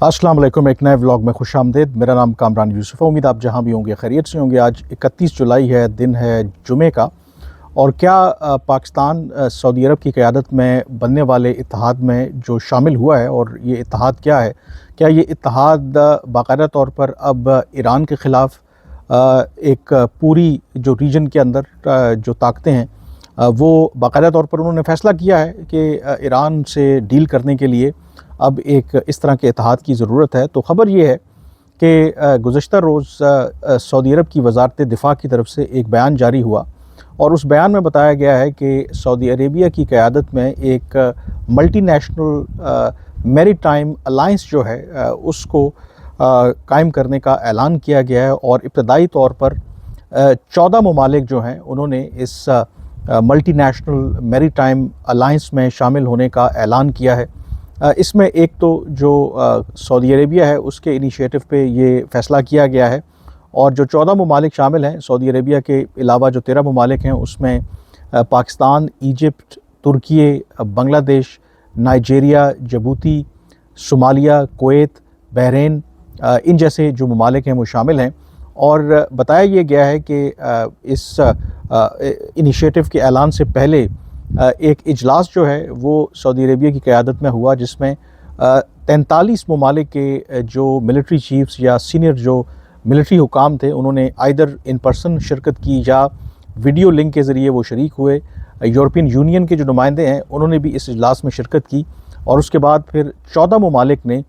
अस्सलाम वालेकुम। एक नए व्लॉग में खुश आमदीद। मेरा नाम कामरान यूसुफ है। उम्मीद आप जहाँ भी होंगे खैरियत से होंगे। आज 31 जुलाई है, दिन है जुमे का। और क्या पाकिस्तान सऊदी अरब की क़यादत में बनने वाले इत्तेहाद में जो शामिल हुआ है, और ये इत्तेहाद क्या है? क्या ये इत्तेहाद बाकायदा तौर पर अब ईरान के ख़िलाफ़ एक पूरी जो रीजन के अंदर जो ताकतें हैं वो बाकायदा तौर पर उन्होंने फ़ैसला किया है कि ईरान से डील करने के लिए अब एक इस तरह के इत्तेहाद की ज़रूरत है। तो ख़बर ये है कि गुज़श्ता रोज़ सऊदी अरब की वज़ारत दिफ़ा की तरफ से एक बयान जारी हुआ, और उस बयान में बताया गया है कि सऊदी अरेबिया की क़यादत में एक मल्टी नेशनल मैरीटाइम अलायंस जो है उसको कायम करने का ऐलान किया गया है। और इब्तदाई तौर पर 14 ममालिक जो हैं उन्होंने इस मल्टी नेशनल मैरीटाइम अलायंस में शामिल होने का ऐलान किया है। इसमें एक तो जो सऊदी अरेबिया है उसके इनिशिएटिव पे ये फ़ैसला किया गया है, और जो 14 ममालिक शामिल हैं सऊदी अरेबिया के अलावा जो 13 ममालिक हैं उसमें पाकिस्तान, इजिप्ट, तुर्की, Bangladesh, Nigeria, Djibouti, Somalia, Kuwait, Bahrain, इन जैसे जो ममालिक हैं वो शामिल हैं। और बताया ये गया है कि इस इनिशिएटिव के ऐलान से पहले एक इजलास जो है वो सऊदी अरेबिया की क़यादत में हुआ, जिसमें 43 ममालिक के जो मिलिट्री चीफ्स या सीनियर जो मिलिट्री हुकाम थे उन्होंने आइदर इन पर्सन शिरकत की या वीडियो लिंक के ज़रिए वो शरीक हुए। यूरोपियन यूनियन के जो नुमाइंदे हैं उन्होंने भी इस इजलास में शिरकत की, और उसके बाद फिर 14 ममालिक ने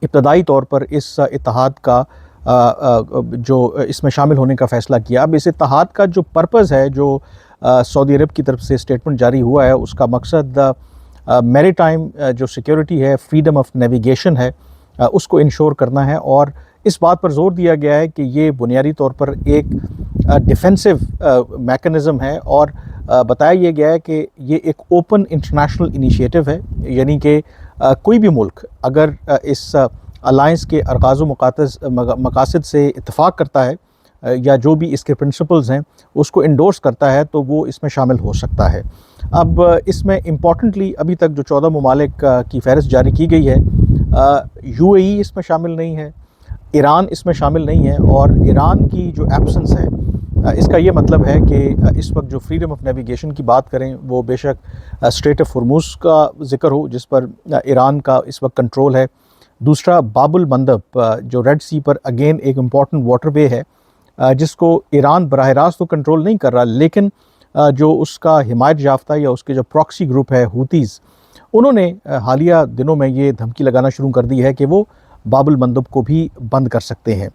इब्तदाई तौर पर इस इत्तेहाद का जो इसमें शामिल होने का फ़ैसला किया। अब इस इत्तेहाद का जो पर्पज़ है, जो सऊदी अरब की तरफ से स्टेटमेंट जारी हुआ है, उसका मकसद मैरीटाइम जो सिक्योरिटी है, फ्रीडम ऑफ नेविगेशन है, उसको इंश्योर करना है। और इस बात पर जोर दिया गया है कि ये बुनियादी तौर पर एक डिफेंसिव मैकेनिज़्म है, और बताया ये गया है कि ये एक ओपन इंटरनेशनल इनिशिएटिव है, यानी कि कोई भी मुल्क अगर इस अलायंस के अरकाज़ मकासद से इत्तफ़ाक़ करता है या जो भी इसके प्रिंसिपल्स हैं उसको इंडोर्स करता है तो वो इसमें शामिल हो सकता है। अब इसमें इम्पॉर्टेंटली अभी तक जो 14 ममालिक की फ़हरिस्त जारी की गई है, यूएई इसमें शामिल नहीं है, ईरान इसमें शामिल नहीं है, और ईरान की जो एब्सेंस है इसका ये मतलब है कि इस वक्त जो फ्रीडम ऑफ नेविगेशन की बात करें वो बेशक स्ट्रेट ऑफ हॉर्मुज़ का ज़िक्र हो जिस पर ईरान का इस वक्त कंट्रोल है। दूसरा बाबुल मंदब जो रेड सी पर अगेन एक इम्पॉर्टेंट वाटरवे है जिसको ईरान बराह रास्त तो कंट्रोल नहीं कर रहा, लेकिन जो उसका हिमायत याफ्ता या उसके जो प्रॉक्सी ग्रुप है हूतीज़, उन्होंने हालिया दिनों में ये धमकी लगाना शुरू कर दी है कि वो बाबुल मंदब को भी बंद कर सकते हैं।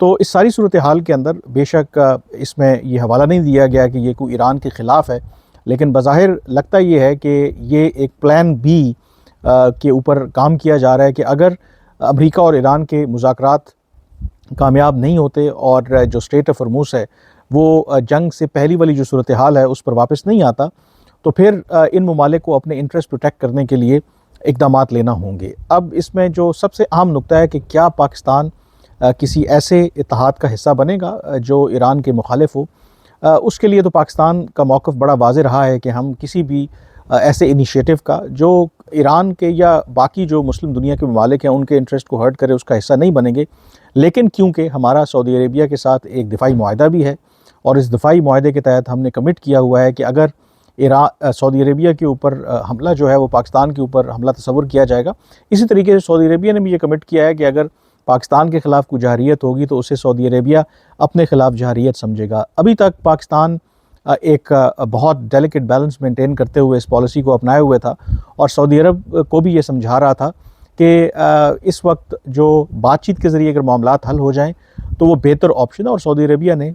तो इस सारी सूरत हाल के अंदर बेशक इसमें ये हवाला नहीं दिया गया कि ये कोई ईरान के ख़िलाफ़ है, लेकिन बज़ाहिर लगता ये है कि ये एक प्लान बी के ऊपर काम किया जा रहा है कि अगर अमेरिका और ईरान के मुज़ाकरात कामयाब नहीं होते और जो स्ट्रेट ऑफ हॉर्मुज़ है वो जंग से पहली वाली जो सूरत हाल है उस पर वापस नहीं आता, तो फिर इन ममालिक को अपने इंटरेस्ट प्रोटेक्ट करने के लिए इक़दामात लेना होंगे। अब इसमें जो सबसे अहम नुक्ता है कि क्या पाकिस्तान किसी ऐसे इत्तेहाद का हिस्सा बनेगा जो ईरान के मुखालिफ हो। उसके लिए तो पाकिस्तान का मौक़िफ़ बड़ा वाज़ेह रहा है कि हम किसी भी ऐसे इनिशिएटिव का जो ईरान के या बाकी जो मुस्लिम दुनिया के ममालिक हैं उनके इंटरेस्ट को हर्ट करे उसका हिस्सा नहीं बनेंगे। लेकिन क्योंकि हमारा सऊदी अरेबिया के साथ एक दिफाई मुआहदा भी है, और इस दिफाई मुआहदे के तहत हमने कमिट किया हुआ है कि अगर सऊदी अरेबिया के ऊपर हमला जो है वो पाकिस्तान के ऊपर हमला तस्वुर किया जाएगा। इसी तरीके से सऊदी अरेबिया ने भी ये कमिट किया है कि अगर पाकिस्तान के ख़िलाफ़ कोई जहरीत होगी तो उसे सऊदी अरेबिया अपने ख़िलाफ़ जहरीत समझेगा। अभी तक पाकिस्तान एक बहुत डेलिकेट बैलेंस मेंटेन करते हुए इस पॉलिसी को अपनाए हुए था, और सऊदी अरब को भी ये समझा रहा था कि इस वक्त जो बातचीत के ज़रिए अगर मामलात हल हो जाएं तो वो बेहतर ऑप्शन है, और सऊदी अरेबिया ने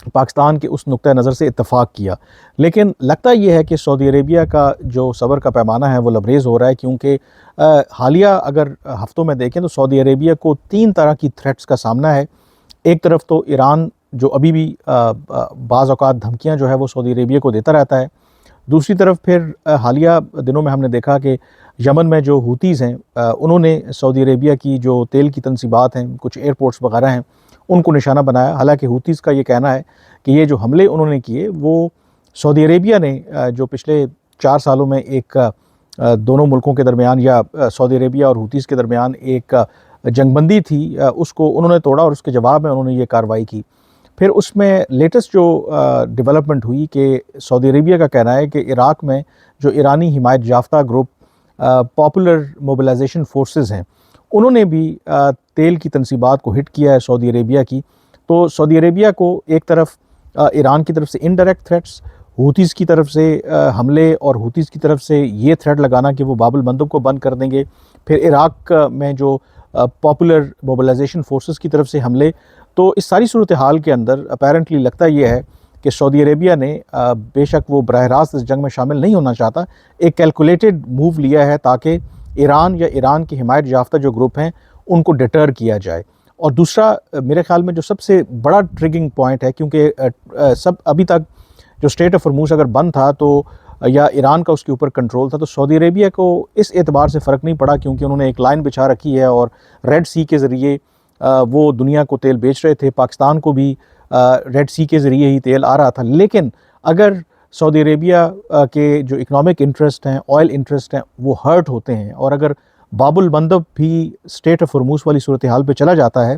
पाकिस्तान के उस नुक्ता नज़र से इत्तफ़ाक़ किया। लेकिन लगता ये है कि सऊदी अरेबिया का जो सब्र का पैमाना है वो लबरेज़ हो रहा है, क्योंकि हालिया अगर हफ़्तों में देखें तो सऊदी अरेबिया को 3 तरह की थ्रेट्स का सामना है। एक तरफ तो ईरान जो अभी भी बाज़ औक़ात धमकियाँ जो है वो सऊदी अरेबिया को देता रहता है। दूसरी तरफ फिर हालिया दिनों में हमने देखा कि यमन में जो हूतीज़ हैं उन्होंने सऊदी अरेबिया की जो तेल की तनसीबात हैं, कुछ एयरपोर्ट्स वगैरह हैं, उनको निशाना बनाया। हालांकि हूतीज़ का ये कहना है कि ये जो हमले उन्होंने किए वो सऊदी अरेबिया ने जो पिछले 4 सालों में एक दोनों मुल्कों के दरमियान या सऊदी अरेबिया और हूतीज़ के दरमियान एक जंग बंदी थी, उसको उन्होंने तोड़ा और उसके जवाब में उन्होंने ये कार्रवाई की। फिर उसमें लेटेस्ट जो डेवलपमेंट हुई कि सऊदी अरेबिया का कहना है कि इराक़ में जो ईरानी हिमायत याफ्ता ग्रुप पॉपुलर मोबिलाइजेशन फोर्सेस हैं, उन्होंने भी तेल की तनसीबात को हिट किया है सऊदी अरेबिया की। तो सऊदी अरेबिया को एक तरफ ईरान की तरफ से इनडायरेक्ट थ्रेट्स, हूतीज़ की तरफ से हमले और हूतीज़ की तरफ से ये थ्रेट लगाना कि वो बाबुल मंदब को बंद कर देंगे, फिर इराक़ में जो पॉपुलर मोबिलाइजेशन फोर्सेस की तरफ से हमले। तो इस सारी सूरत हाल के अंदर अपेरेंटली लगता ये है कि सऊदी अरेबिया ने बेशक वो बराह रास्त इस जंग में शामिल नहीं होना चाहता, एक कैलकुलेटेड मूव लिया है ताकि ईरान या ईरान की हिमायत याफ्ता जो ग्रुप हैं उनको डिटर किया जाए। और दूसरा मेरे ख्याल में जो सबसे बड़ा ट्रिगिंग पॉइंट है, क्योंकि सब अभी तक जो स्ट्रेट ऑफ हॉर्मज़ अगर बंद था तो या ईरान का उसके ऊपर कंट्रोल था, तो सऊदी अरेबिया को इस एतबार से फ़र्क नहीं पड़ा क्योंकि उन्होंने एक लाइन बिछा रखी है और रेड सी के ज़रिए वो दुनिया को तेल बेच रहे थे। पाकिस्तान को भी रेड सी के ज़रिए ही तेल आ रहा था। लेकिन अगर सऊदी अरेबिया के जो इकनॉमिक इंटरेस्ट हैं, ऑयल इंटरेस्ट हैं, वो हर्ट होते हैं और अगर बाबुल मंदब भी स्ट्रेट ऑफ हॉर्मज़ वाली सूरत हाल पे चला जाता है,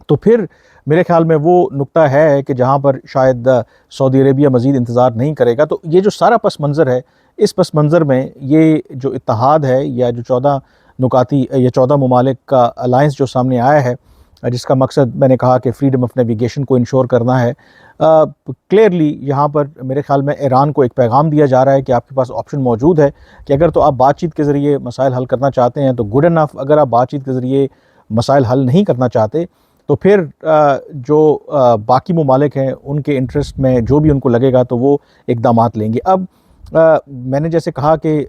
तो फिर मेरे ख्याल में वो नुक्ता है कि जहाँ पर शायद सऊदी अरेबिया मज़ीद इंतज़ार नहीं करेगा। तो ये जो सारा पस मंज़र है, इस पस मंज़र में ये जो इत्तेहाद है या जो 14 नुकाती या 14 ममालिक का अलायंस जो सामने आया है, जिसका मकसद मैंने कहा कि फ्रीडम ऑफ नेविगेशन को इंश्योर करना है, क्लियरली यहाँ पर मेरे ख्याल में ईरान को एक पैगाम दिया जा रहा है कि आपके पास ऑप्शन मौजूद है कि अगर तो आप बातचीत के ज़रिए मसाइल हल करना चाहते हैं तो गुड इनफ, अगर आप बातचीत के ज़रिए मसाइल हल नहीं करना चाहते तो फिर जो बाकी ममालिक हैं उनके इंटरेस्ट में जो भी उनको लगेगा तो वो इक़दामात लेंगे। अब मैंने जैसे कहा कि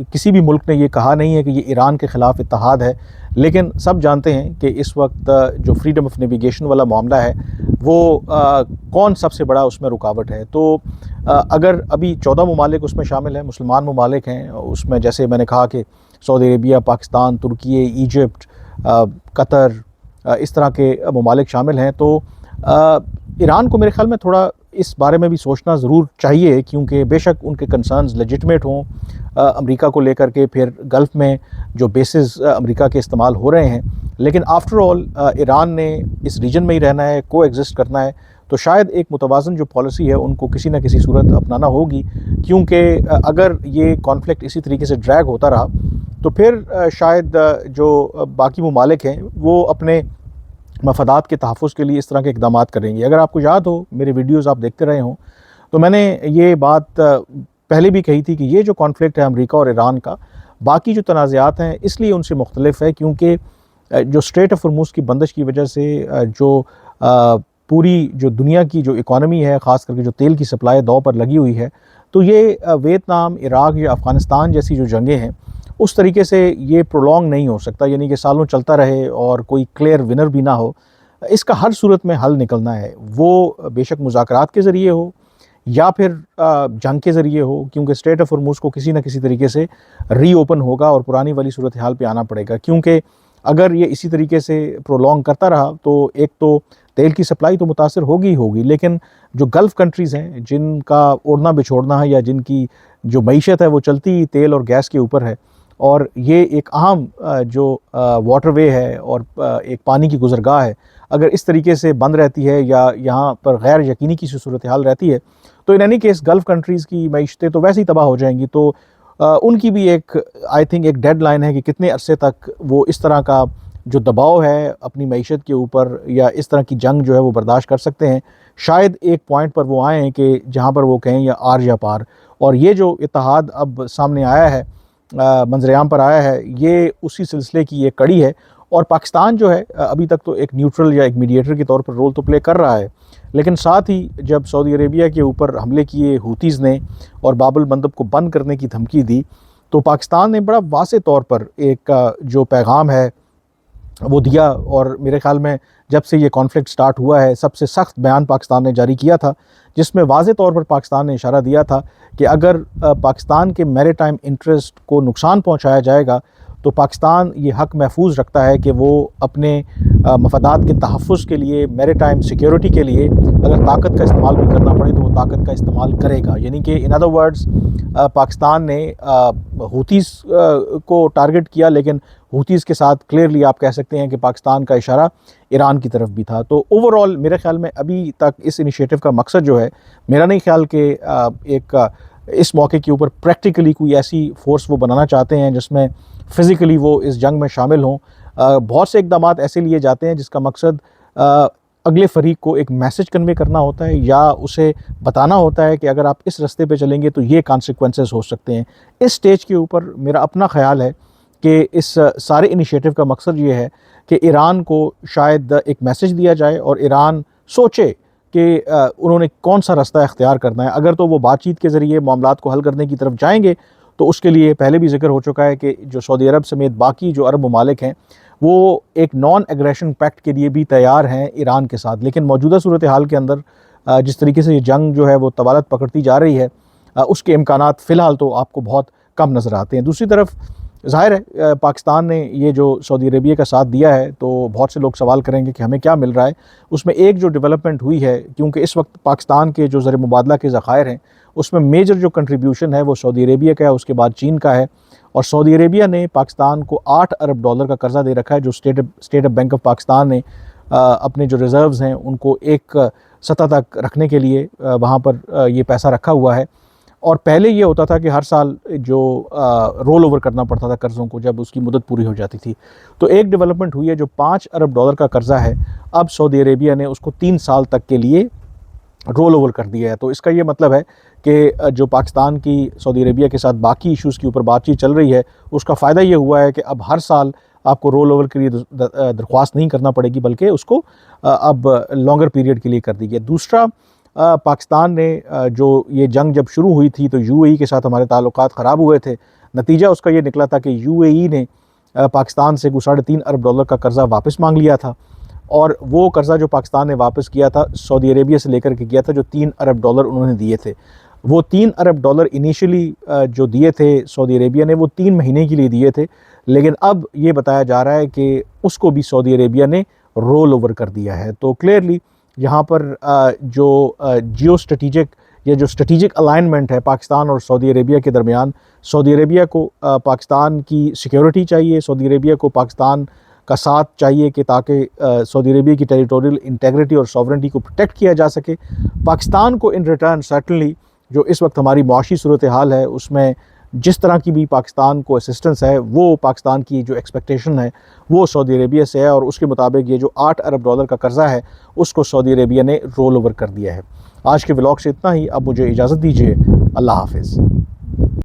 किसी भी मुल्क ने ये कहा नहीं है कि ये ईरान के ख़िलाफ़ इत्तेहाद है, लेकिन सब जानते हैं कि इस वक्त जो फ्रीडम ऑफ नेविगेशन वाला मामला है वो कौन सबसे बड़ा उसमें रुकावट है। तो अगर अभी 14 ममालिक उसमें शामिल हैं, मुसलमान ममालिक हैं उसमें, जैसे मैंने कहा कि सऊदी अरेबिया, पाकिस्तान, तुर्की, इजिप्ट, कतर, इस तरह के ममालिक शामिल हैं। तो ईरान को मेरे ख़्याल में थोड़ा इस बारे में भी सोचना ज़रूर चाहिए, क्योंकि बेशक उनके कंसर्न्स लेजिटमेट हों अमेरिका को लेकर के, फिर गल्फ़ में जो बेसिस अमेरिका के इस्तेमाल हो रहे हैं, लेकिन आफ्टर ऑल ईरान ने इस रीजन में ही रहना है, को एग्जिस्ट करना है। तो शायद एक मुतवाज़न जो पॉलिसी है उनको किसी न किसी सूरत अपनाना होगी, क्योंकि अगर ये कॉन्फ्लिक्ट इसी तरीके से ड्रैग होता रहा तो फिर शायद जो बाकी ममालिक हैं वो अपने मफादात के तहफ़्फ़ुज़ के लिए इस तरह के इक़दामात करेंगे। अगर आपको याद हो, मेरे वीडियोज़ आप देखते रहे हों, तो मैंने ये बात पहले भी कही थी कि ये जो कॉन्फ्लिक्ट है अमेरिका और ईरान का, बाकी जो तनाज़ात हैं इसलिए उनसे मुख्तलिफ है क्योंकि जो स्ट्रेट ऑफ हॉर्मज़ की बंदिश की वजह से जो पूरी जो दुनिया की जो इकॉनमी है, ख़ास करके जो तेल की सप्लाई दाव पर लगी हुई है, तो ये वियतनाम, इराक़ या अफ़गानिस्तान जैसी जो जंगें हैं उस तरीके से ये प्रोलॉन्ग नहीं हो सकता, यानी कि सालों चलता रहे और कोई क्लियर विनर भी ना हो। इसका हर सूरत में हल निकलना है, वो बेशक मुज़ाकरात के ज़रिए हो या फिर जंग के ज़रिए हो, क्योंकि स्ट्रेट ऑफ हॉर्मज़ को किसी न किसी तरीके से रीओपन होगा और पुरानी वाली सूरत हाल पे आना पड़ेगा। क्योंकि अगर ये इसी तरीके से प्रोलॉन्ग करता रहा तो एक तो तेल की सप्लाई तो मुतासर होगी ही होगी, लेकिन जो गल्फ़ कंट्रीज़ हैं जिनका ओढ़ना बिछोड़ना है या जिनकी जो मईशत है वो चलती तेल और गैस के ऊपर है, और ये एक अहम जो वाटरवे है और एक पानी की गुज़रगाह है, अगर इस तरीके से बंद रहती है या यहाँ पर गैर यकीनी की सूरत हाल रहती है तो in any case gulf countries की मईशतें तो वैसे ही तबाह हो जाएंगी। तो उनकी भी एक आई थिंक एक डेड लाइन है कि कितने अरसे तक वो इस तरह का जो दबाव है अपनी मईशत के ऊपर या इस तरह की जंग जो है वो बर्दाश्त कर सकते हैं। शायद एक पॉइंट पर वो आए हैं कि जहाँ पर वो कहें या आर या पार, और ये जो इत्तेहाद अब सामने आया है, मंजरेआम पर आया है, ये उसी सिलसिले की एक कड़ी है। और पाकिस्तान जो है अभी तक तो एक न्यूट्रल या एक मीडिएटर के तौर पर रोल तो प्ले कर रहा है, लेकिन साथ ही जब सऊदी अरेबिया के ऊपर हमले किए हूतीज़ ने और बाबुल मंदब को बंद करने की धमकी दी, तो पाकिस्तान ने बड़ा वाज़े तौर पर एक जो पैगाम है वो दिया। और मेरे ख़्याल में जब से ये कॉन्फ्लिक्ट स्टार्ट हुआ है सबसे सख्त बयान पाकिस्तान ने जारी किया था, जिसमें वाज़े तौर पर पाकिस्तान ने इशारा दिया था कि अगर पाकिस्तान के मैरीटाइम इंटरेस्ट को नुकसान पहुंचाया जाएगा تو پاکستان یہ حق محفوظ رکھتا ہے کہ وہ اپنے مفادات کے تحفظ کے لیے، میری ٹائم سیکیورٹی کے لیے اگر طاقت کا استعمال بھی کرنا پڑے تو وہ طاقت کا استعمال کرے گا. یعنی کہ ان ادر ورڈز پاکستان نے حوثیز کو ٹارگٹ کیا، لیکن حوثیز کے ساتھ کلیئرلی آپ کہہ سکتے ہیں کہ پاکستان کا اشارہ ایران کی طرف بھی تھا. تو اوور آل میرے خیال میں ابھی تک اس انیشیٹو کا مقصد جو ہے، میرا نہیں خیال کہ ایک اس موقع کے اوپر پریکٹیکلی کوئی ایسی فورس وہ بنانا چاہتے ہیں جس میں فزیکلی وہ اس جنگ میں شامل ہوں. بہت سے اقدامات ایسے لیے جاتے ہیں جس کا مقصد اگلے فریق کو ایک میسج کنوے کرنا ہوتا ہے، یا اسے بتانا ہوتا ہے کہ اگر آپ اس رستے پہ چلیں گے تو یہ کانسیکوینسز ہو سکتے ہیں. اس سٹیج کے اوپر میرا اپنا خیال ہے کہ اس سارے انیشیٹو کا مقصد یہ ہے کہ ایران کو شاید ایک میسج دیا جائے اور ایران سوچے کہ انہوں نے کون سا رستہ اختیار کرنا ہے. اگر تو وہ بات چیت کے ذریعے معاملات کو حل کرنے کی طرف جائیں گے تو اس کے لیے پہلے بھی ذکر ہو چکا ہے کہ جو سعودی عرب سمیت باقی جو عرب ممالک ہیں وہ ایک نان ایگریشن پیکٹ کے لیے بھی تیار ہیں ایران کے ساتھ. لیکن موجودہ صورتحال کے اندر جس طریقے سے یہ جنگ جو ہے وہ طوالت پکڑتی جا رہی ہے، اس کے امکانات فی الحال تو آپ کو بہت کم نظر آتے ہیں. دوسری طرف ظاہر ہے پاکستان نے یہ جو سعودی عربیہ کا ساتھ دیا ہے تو بہت سے لوگ سوال کریں گے کہ ہمیں کیا مل رہا ہے. اس میں ایک جو ڈیولپمنٹ ہوئی ہے، کیونکہ اس وقت پاکستان کے جو زر مبادلہ کے ذخائر ہیں اس میں میجر جو کنٹریبیوشن ہے وہ سعودی عربیہ کا ہے، اس کے بعد چین کا ہے. اور سعودی عربیہ نے پاکستان کو $8 ارب کا قرضہ دے رکھا ہے، جو اسٹیٹ بینک آف پاکستان نے اپنے جو ریزروز ہیں ان کو ایک سطح تک رکھنے کے لیے وہاں پر یہ پیسہ رکھا ہوا ہے. اور پہلے یہ ہوتا تھا کہ ہر سال جو رول اوور کرنا پڑتا تھا قرضوں کو جب اس کی مدت پوری ہو جاتی تھی. تو ایک ڈیولپمنٹ ہوئی ہے، جو $5 ارب کا قرضہ ہے اب سعودی عربیہ نے اس کو 3 سال تک کے لیے رول اوور کر دیا ہے. تو اس کا یہ مطلب ہے کہ جو پاکستان کی سعودی عربیہ کے ساتھ باقی ایشوز کے اوپر بات چیت چل رہی ہے اس کا فائدہ یہ ہوا ہے کہ اب ہر سال آپ کو رول اوور کے لیے درخواست نہیں کرنا پڑے گی، بلکہ اس کو اب لانگر پیریڈ کے لیے کر دی گئی. دوسرا، پاکستان نے جو یہ جنگ جب شروع ہوئی تھی تو یو اے ای کے ساتھ ہمارے تعلقات خراب ہوئے تھے. نتیجہ اس کا یہ نکلا تھا کہ یو اے ای نے پاکستان سے $3.5 ارب کا قرضہ واپس مانگ لیا تھا، اور وہ قرضہ جو پاکستان نے واپس کیا تھا سعودی عربیہ سے لے کر کے کیا تھا، جو $3 ارب انہوں نے دیے تھے. وہ $3 ارب انیشلی جو دیے تھے سعودی عربیہ نے وہ 3 مہینے کے لیے دیے تھے، لیکن اب یہ بتایا جا رہا ہے کہ اس کو بھی سعودی عربیہ نے رول اوور کر دیا ہے. تو کلیئرلی یہاں پر جو جیو اسٹریٹجک یا جو اسٹریٹجک الائنمنٹ ہے پاکستان اور سعودی عربیہ کے درمیان، سعودی عربیہ کو پاکستان کی سیکیورٹی چاہیے، سعودی عربیہ کو پاکستان کا ساتھ چاہیے کہ تاکہ سعودی عربیہ کی ٹیریٹوریل انٹیگریٹی اور سوورنٹی کو پروٹیکٹ کیا جا سکے. پاکستان کو ان ریٹرن سرٹنلی جو اس وقت ہماری معاشی صورتحال ہے اس میں جس طرح کی بھی پاکستان کو اسسٹنس ہے، وہ پاکستان کی جو ایکسپیکٹیشن ہے وہ سعودی عربیہ سے ہے، اور اس کے مطابق یہ جو $8 ارب کا قرضہ ہے اس کو سعودی عربیہ نے رول اوور کر دیا ہے. آج کے ولاگ سے اتنا ہی. اب مجھے اجازت دیجیے. اللہ حافظ.